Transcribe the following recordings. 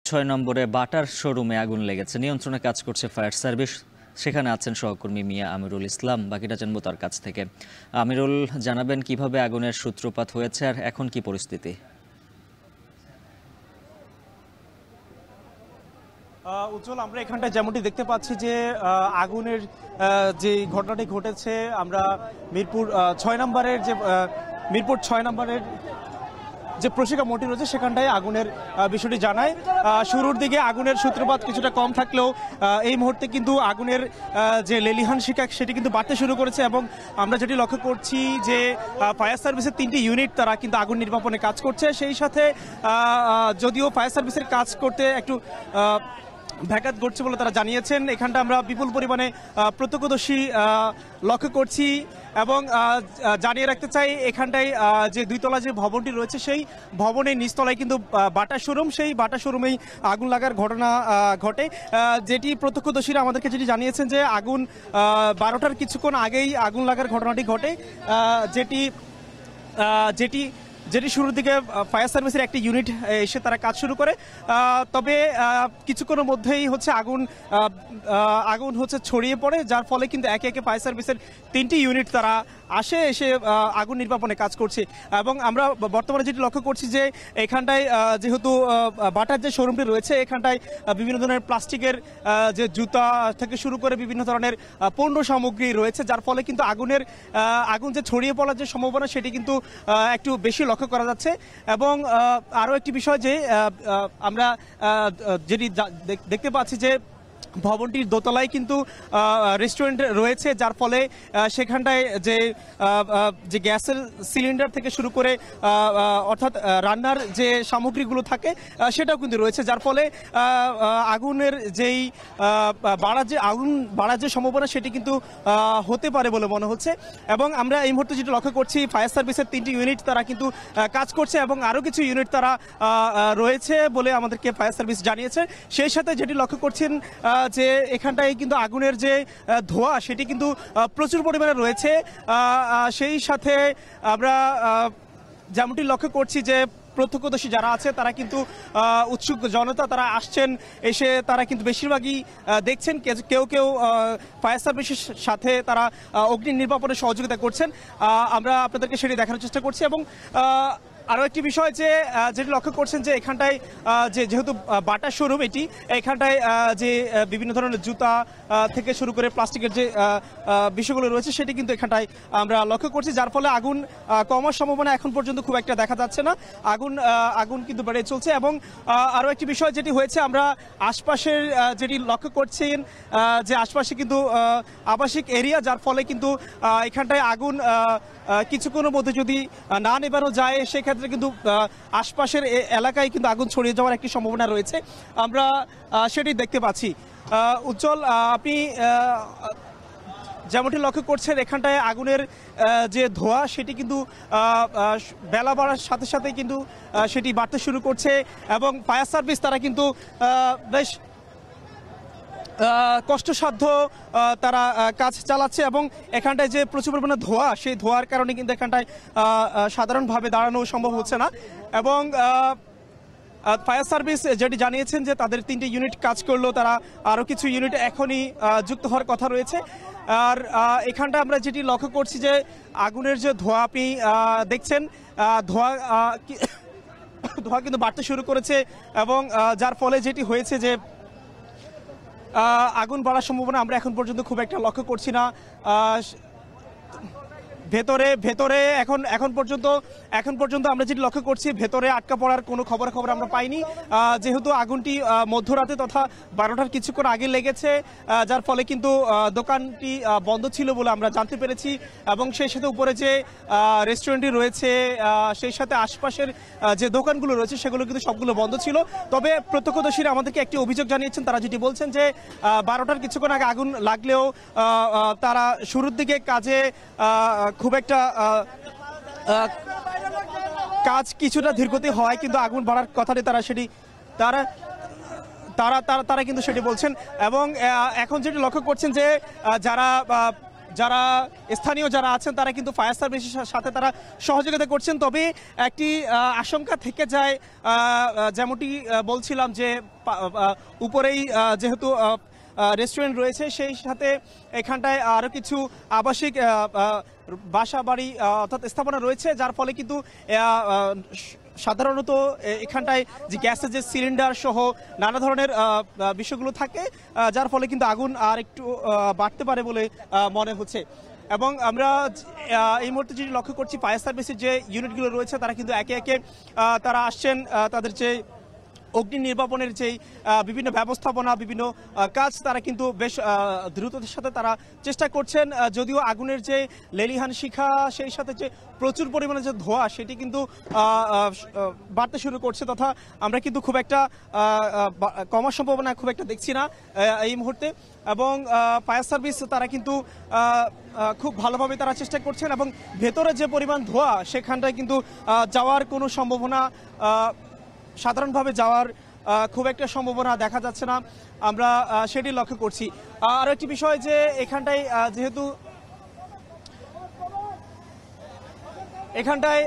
6 নম্বরে বাটার শোরুমে আগুন লেগেছে। নিয়ন্ত্রণে কাজ করছে ফায়ার সার্ভিস। সেখানে আছেন সহকর্মী মিয়া আমিরুল ইসলাম। বাকিটা জানবো তার কাছ থেকে। আমিরুল, জানাবেন কিভাবে আগুনের সূত্রপাত হয়েছে আর এখন কি পরিস্থিতি? উজ্জ্বল, আমরা এখানটায় যেমনটি দেখতে পাচ্ছি যে আগুনের যে ঘটনাটি ঘটেছে, আমরা মিরপুর 6 নম্বরের যে প্রশিকা মোড়টি রয়েছে সেখানটায় আগুনের বিষয়টি জানায়। শুরুর দিকে আগুনের সূত্রপাত কিছুটা কম থাকলেও এই মুহূর্তে কিন্তু আগুনের যে লেলিহান শিখা সেটি কিন্তু বাড়তে শুরু করেছে এবং আমরা যেটি লক্ষ্য করছি যে ফায়ার সার্ভিসের 3টি ইউনিট তারা কিন্তু আগুন নির্বাপনে কাজ করছে। সেই সাথে যদিও ফায়ার সার্ভিসের কাজ করতে একটু ব্যাঘাত ঘটছে বলে তারা জানিয়েছেন। এখানটা আমরা বিপুল পরিমাণে প্রত্যক্ষদর্শী লক্ষ্য করছি এবং জানিয়ে রাখতে চাই এখানটায় যে 2 তলা যে ভবনটি রয়েছে সেই ভবনের নিচতলায় কিন্তু বাটা শোরুম, সেই বাটা শোরুমেই আগুন লাগার ঘটনা ঘটে। যেটি প্রত্যক্ষদর্শীরা আমাদেরকে যেটি জানিয়েছেন যে আগুন 12টার কিছুক্ষণ আগেই আগুন লাগার ঘটনাটি ঘটে, যেটি শুরুর দিকে ফায়ার সার্ভিসের একটি ইউনিট এসে তারা কাজ শুরু করে। তবে কিছুক্ষণের মধ্যেই হচ্ছে আগুন ছড়িয়ে পড়ে, যার ফলে কিন্তু একে একে ফায়ার সার্ভিসের 3টি ইউনিট তারা এসে আগুন নির্বাপনে কাজ করছে। এবং আমরা বর্তমানে যেটি লক্ষ্য করছি যে এখানটায় যেহেতু বাটার যে শোরুমটি রয়েছে এখানটায় বিভিন্ন ধরনের প্লাস্টিকের যে জুতা থেকে শুরু করে বিভিন্ন ধরনের পণ্য সামগ্রী রয়েছে, যার ফলে কিন্তু আগুন যে ছড়িয়ে পড়ার যে সম্ভাবনা সেটি কিন্তু একটু বেশি লক্ষ্য করা যাচ্ছে। এবং আরও একটি বিষয় যে আমরা যেটি দেখতে পাচ্ছি যে ভবনটির দোতলায় কিন্তু রেস্টুরেন্ট রয়েছে, যার ফলে সেখানটায় যে গ্যাসের সিলিন্ডার থেকে শুরু করে অর্থাৎ রান্নার যে সামগ্রীগুলো থাকে সেটাও কিন্তু রয়েছে, যার ফলে আগুনের যেই আগুন বাড়ার যে সম্ভাবনা সেটি কিন্তু হতে পারে বলে মনে হচ্ছে। এবং আমরা এই মুহূর্তে যেটা লক্ষ্য করছি ফায়ার সার্ভিসের 3টি ইউনিট তারা কিন্তু কাজ করছে এবং আরও কিছু ইউনিট তারা রয়েছে বলে আমাদেরকে ফায়ার সার্ভিস জানিয়েছে। সেই সাথে যেটি লক্ষ্য করছেন যে এখানটায় কিন্তু আগুনের যে ধোঁয়া সেটি কিন্তু প্রচুর পরিমাণে রয়েছে। সেই সাথে আমরা যেমনটি লক্ষ্য করছি যে প্রত্যক্ষদর্শী যারা আছে তারা কিন্তু উৎসুক জনতা তারা আসছেন, এসে তারা কিন্তু বেশিরভাগই দেখছেন কেউ ফায়ার সার্ভিসের সাথে তারা অগ্নি নির্বাপনে সহযোগিতা করছেন। আমরা আপনাদেরকে সেটি দেখানোর চেষ্টা করছি। এবং আরও একটি বিষয় যে যেটি লক্ষ্য করছেন যে এখানটায় যেহেতু বাটা শোরুম এখানটায় যে বিভিন্ন ধরনের জুতা থেকে শুরু করে প্লাস্টিকের যে বিষয়গুলো রয়েছে সেটি কিন্তু এখানটায় আমরা লক্ষ্য করছি, যার ফলে আগুন কমার সম্ভাবনা এখন পর্যন্ত খুব একটা দেখা যাচ্ছে না। আগুন কিন্তু বেড়ে চলছে। এবং আরও একটি বিষয় যেটি হয়েছে আমরা আশপাশের যেটি লক্ষ্য করছেন যে আশপাশে কিন্তু আবাসিক এরিয়া, যার ফলে কিন্তু এখানটায় আগুন কিছুক্ষণের মধ্যে যদি না নেবানো যায় সেক্ষেত্রে কিন্তু আশপাশের এলাকায় কিন্তু আগুন ছড়িয়ে যাওয়ার একটি সম্ভাবনা রয়েছে, আমরা সেটি দেখতে পাচ্ছি। উজ্জ্বল, আপনি যেমনটি লক্ষ্য করছেন এখানটায় আগুনের যে ধোঁয়া সেটি কিন্তু বেলা বাড়ার সাথে সাথে কিন্তু সেটি বাড়তে শুরু করছে এবং ফায়ার সার্ভিস তারা কিন্তু বেশ কষ্টসাধ্য তারা কাজ চালাচ্ছে। এবং এখানটায় যে প্রচুর পরিমাণে ধোঁয়া, সেই ধোঁয়ার কারণে কিন্তু এখানটায় সাধারণভাবে দাঁড়ানো সম্ভব হচ্ছে না। এবং ফায়ার সার্ভিস যেটি জানিয়েছেন যে তাদের 3টি ইউনিট কাজ করলেও তারা আরও কিছু ইউনিট এখনই যুক্ত হওয়ার কথা রয়েছে। আর এখানটা আমরা যেটি লক্ষ্য করছি যে আগুনের যে ধোঁয়া আপনি দেখছেন, ধোঁয়া কিন্তু বাড়তে শুরু করেছে এবং যার ফলে যেটি হয়েছে যে আগুন বাড়ার সম্ভাবনা আমরা এখন পর্যন্ত খুব একটা লক্ষ্য করছি না। ভেতরে এখন পর্যন্ত আমরা যেটি লক্ষ্য করছি ভেতরে আটকা পড়ার কোনো খবর আমরা পাইনি, যেহেতু আগুনটি মধ্যরাতে তথা 12টার কিছুক্ষণ আগে লেগেছে, যার ফলে কিন্তু দোকানটি বন্ধ ছিল বলে আমরা জানতে পেরেছি। এবং সেই সাথে উপরে যে রেস্টুরেন্টটি রয়েছে সেই সাথে আশপাশের যে দোকানগুলো রয়েছে সেগুলো কিন্তু সবগুলো বন্ধ ছিল। তবে প্রত্যক্ষদর্শীরা আমাদেরকে একটি অভিযোগ জানিয়েছেন, তারা যেটি বলছেন যে 12টার কিছুক্ষণ আগে আগুন লাগলেও তারা শুরুর দিকে কাজে খুব একটা কাজ কিছুটা ধীরগতি হয়, কিন্তু আগুন বাড়ার কথাটি তারা কিন্তু সেটি বলছেন। এবং এখন যেটি লক্ষ্য করছেন যে যারা যারা স্থানীয় যারা আছেন তারা কিন্তু ফায়ার সার্ভিসের সাথে তারা সহযোগিতা করছেন। তবে একটি আশঙ্কা থেকে যায়, যেমনটি বলছিলাম যে উপরেই যেহেতু রেস্টুরেন্ট রয়েছে, সেই সাথে এখানটায় আরও কিছু আবাসিক বাসা বাড়ি অর্থাৎ স্থাপনা রয়েছে, যার ফলে কিন্তু সাধারণত এখানটায় যে গ্যাসের যে সিলিন্ডার সহ নানা ধরনের বিষয়গুলো থাকে, যার ফলে কিন্তু আগুন আর একটু বাড়তে পারে বলে মনে হচ্ছে। এবং আমরা এই মুহূর্তে যেটি লক্ষ্য করছি, ফায়ার সার্ভিসের যে ইউনিটগুলো রয়েছে তারা কিন্তু একে একে তারা আসছেন, তাদের যে অগ্নি নির্বাপনের যেই বিভিন্ন ব্যবস্থাপনা, বিভিন্ন কাজ তারা কিন্তু বেশ দ্রুততার সাথে তারা চেষ্টা করছেন। যদিও আগুনের যে লেলিহান শিখা, সেই সাথে যে প্রচুর পরিমাণে যে ধোঁয়া, সেটি কিন্তু বাড়তে শুরু করছে, তথা আমরা কিন্তু খুব একটা কমার সম্ভাবনা খুব একটা দেখছি না এই মুহূর্তে। এবং ফায়ার সার্ভিস তারা কিন্তু খুব ভালোভাবে তারা চেষ্টা করছেন, এবং ভেতরে যে পরিমাণ ধোঁয়া, সেখানটায় কিন্তু যাওয়ার কোনো সম্ভাবনা, সাধারণভাবে যাওয়ার খুব একটা সম্ভাবনা দেখা যাচ্ছে না, আমরা সেটি লক্ষ্য করছি। আরও একটি বিষয় যে এখানটায় যেহেতু এখানটায়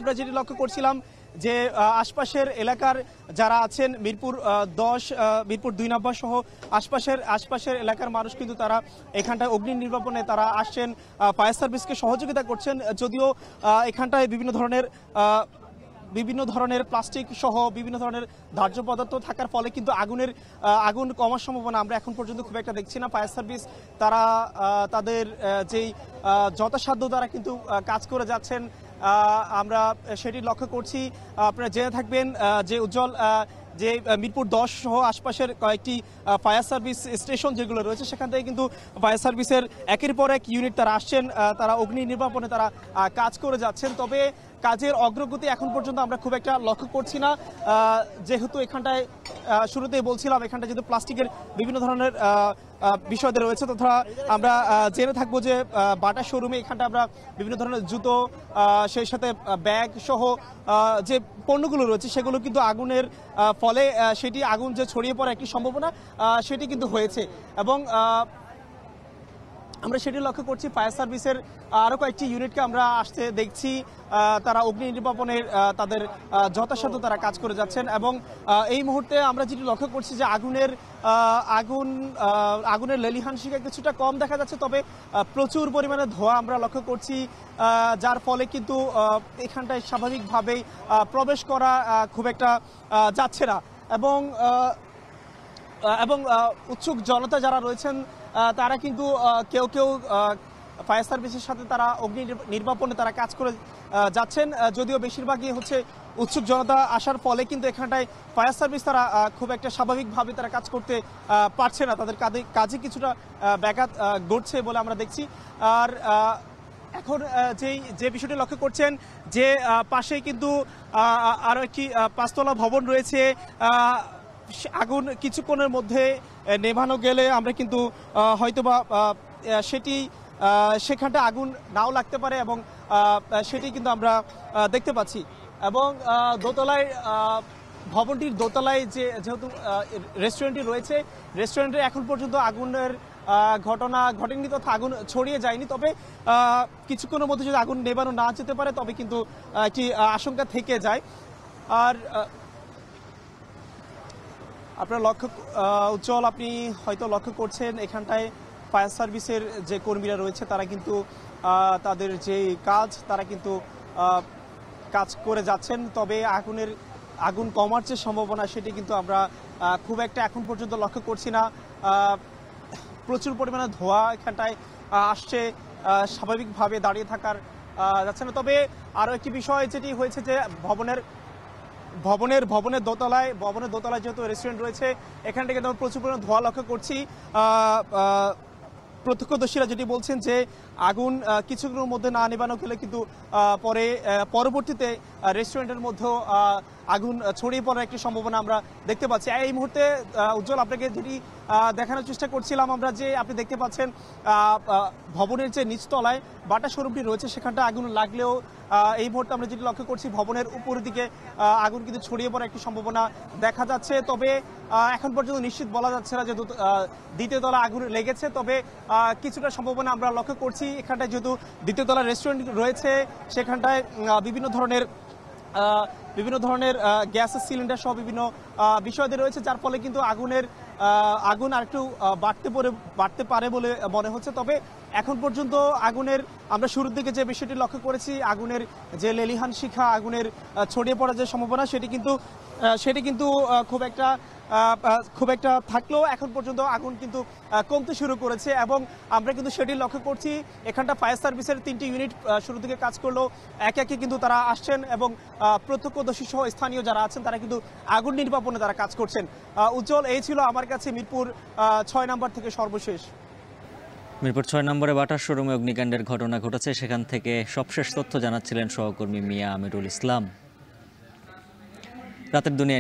আমরা যেটি লক্ষ্য করছিলাম যে আশপাশের এলাকার যারা আছেন, মিরপুর 10, মিরপুর 2 নম্বর সহ আশপাশের এলাকার মানুষ কিন্তু তারা এখানটায় অগ্নি নির্বাপনে তারা আসছেন, ফায়ার সার্ভিসকে সহযোগিতা করছেন। যদিও এখানটায় বিভিন্ন ধরনের প্লাস্টিক সহ বিভিন্ন ধরনের দাহ্য পদার্থ থাকার ফলে কিন্তু আগুন কমার সম্ভাবনা আমরা এখন পর্যন্ত খুব একটা দেখছি না। ফায়ার সার্ভিস তারা তাদের যেই যথাসাধ্য তারা কিন্তু কাজ করে যাচ্ছেন, আমরা সেটি লক্ষ্য করছি। আপনারা জেনে থাকবেন যে উজ্জ্বল, যে মিরপুর 10 সহ আশপাশের কয়েকটি ফায়ার সার্ভিস স্টেশন যেগুলো রয়েছে, সেখান থেকে কিন্তু ফায়ার সার্ভিসের একের পর এক ইউনিট তারা আসছেন, তারা অগ্নি নির্বাপনে তারা কাজ করে যাচ্ছেন। তবে কাজের অগ্রগতি এখন পর্যন্ত আমরা খুব একটা লক্ষ্য করছি না, যেহেতু এখানটায় শুরুতেই বলছিলাম এখানটায় যেহেতু প্লাস্টিকের বিভিন্ন ধরনের বিষয় রয়েছে, তথা আমরা জেনে থাকবো যে বাটা শোরুমে এখানটা আমরা বিভিন্ন ধরনের জুতো, সেই সাথে ব্যাগ সহ যে পণ্যগুলো রয়েছে, সেগুলো কিন্তু আগুনের ফলে সেটি আগুন যে ছড়িয়ে পড়ার একটি সম্ভাবনা সেটি কিন্তু হয়েছে। এবং আমরা সেটি লক্ষ্য করছি, ফায়ার সার্ভিসের আরও কয়েকটি ইউনিটকে আমরা আসতে দেখছি, তারা অগ্নি নির্বাপনের তাদের যথাসাধ্য তারা কাজ করে যাচ্ছেন। এবং এই মুহূর্তে আমরা যেটি লক্ষ্য করছি যে আগুনের লেলিহান শিখা কিছুটা কম দেখা যাচ্ছে, তবে প্রচুর পরিমাণে ধোঁয়া আমরা লক্ষ্য করছি, যার ফলে কিন্তু এখানটায় স্বাভাবিকভাবেই প্রবেশ করা খুব একটা যাচ্ছে না। এবং উৎসুক জনতা যারা রয়েছেন তারা কিন্তু কেউ ফায়ার সার্ভিসের সাথে তারা অগ্নি নির্বাপনে তারা কাজ করে যাচ্ছেন, যদিও বেশিরভাগই হচ্ছে উৎসুক জনতা আসার ফলে কিন্তু এখানটায় ফায়ার সার্ভিস তারা খুব একটা স্বাভাবিকভাবে তারা কাজ করতে পারছে না, তাদের কাজে কিছুটা ব্যাঘাত ঘটছে বলে আমরা দেখছি। আর এখন যে বিষয়টি লক্ষ্য করছেন যে পাশেই কিন্তু আরও একটি 5 তলা ভবন রয়েছে, আগুন কিছুক্ষণের মধ্যে নেভানো গেলে আমরা কিন্তু হয়তোবা সেখানটা আগুন নাও লাগতে পারে, এবং সেটি কিন্তু আমরা দেখতে পাচ্ছি। এবং ভবনটির দোতলায় যেহেতু রেস্টুরেন্টটি রয়েছে, রেস্টুরেন্টে এখন পর্যন্ত আগুনের ঘটনা ঘটেনি, তথা আগুন ছড়িয়ে যায়নি। তবে কিছুক্ষণের মধ্যে যদি আগুন নেভানো না যেতে পারে, তবে কিন্তু একটি আশঙ্কা থেকে যায়। আর আপনার উজ্জ্বল, আপনি হয়তো লক্ষ্য করছেন এখানটায় ফায়ার সার্ভিসের যে কর্মীরা রয়েছে তারা কিন্তু তাদের যে কাজ তারা কিন্তু কাজ করে যাচ্ছেন, তবে আগুন কমার যে সম্ভাবনা সেটি কিন্তু আমরা খুব একটা এখন পর্যন্ত লক্ষ্য করছি না। প্রচুর পরিমাণে ধোঁয়া এখানটায় আসছে, স্বাভাবিকভাবে দাঁড়িয়ে থাকার যাচ্ছে না। তবে আরও একটি বিষয় যেটি হয়েছে যে ভবনের দোতলায় যেহেতু রেস্টুরেন্ট রয়েছে, এখান থেকে আমরা প্রচুর পরিমাণে ধোঁয়া লক্ষ্য করছি। প্রত্যক্ষদর্শীরা যেটি বলছেন যে আগুন কিছুক্ষণের মধ্যে না নেভানো গেলে কিন্তু পরবর্তীতে রেস্টুরেন্টের মধ্যেও আগুন ছড়িয়ে পড়ার একটি সম্ভাবনা আমরা দেখতে পাচ্ছি। এই মুহূর্তে উজ্জ্বল আপনাকে যেটি দেখানোর চেষ্টা করছিলাম আমরা, যে আপনি দেখতে পাচ্ছেন ভবনের যে নিচতলায় বাটা শোরুমটি রয়েছে সেখানটা আগুন লাগলেও এই মুহূর্তে আমরা যেটি লক্ষ্য করছি ভবনের উপরের দিকে আগুন কিন্তু ছড়িয়ে পড়ার একটি সম্ভাবনা দেখা যাচ্ছে। তবে এখন পর্যন্ত নিশ্চিত বলা যাচ্ছে না, যেহেতু দ্বিতীয় তলা আগুন লেগেছে। তবে কিছুটা সম্ভাবনা আমরা লক্ষ্য করছি। এখানটায় যেহেতু দ্বিতীয় তলা রেস্টুরেন্ট রয়েছে সেখানটায় বিভিন্ন ধরনের গ্যাসের সিলিন্ডার সহ বিভিন্ন বিষয়দের রয়েছে, যার ফলে কিন্তু আগুন আরেকটু বাড়তে পারে বলে মনে হচ্ছে। তবে এখন পর্যন্ত আমরা শুরুর দিকে যে বিষয়টি লক্ষ্য করেছি, আগুনের যে লেলিহান শিখা, আগুনের ছড়িয়ে পড়ার যে সম্ভাবনা, সেটি কিন্তু খুব একটা থাকলেও এখন পর্যন্ত আগুন কিন্তু কমতে শুরু করেছে। এবং আমরা কিন্তু সেটি লক্ষ্য করছি, এখানটা ফায়ার সার্ভিসের 3টি ইউনিট শুরু থেকে কাজ করলেও একে একে কিন্তু তারা আসছেন এবং প্রত্যক্ষদর্শী সহ স্থানীয় যারা আছেন তারা কিন্তু আগুন নির্বাপনে তারা কাজ করছেন। উজ্জ্বল, এই ছিল আমার কাছে মিরপুর 6 নম্বর থেকে সর্বশেষ। মিরপুর 6 নম্বরে বাটার শোরুমে অগ্নিকাণ্ডের ঘটনা ঘটেছে, সেখান থেকে সবশেষ তথ্য জানাচ্ছিলেন সহকর্মী মিয়া আমিরুল ইসলাম। রাতের দুনিয়া।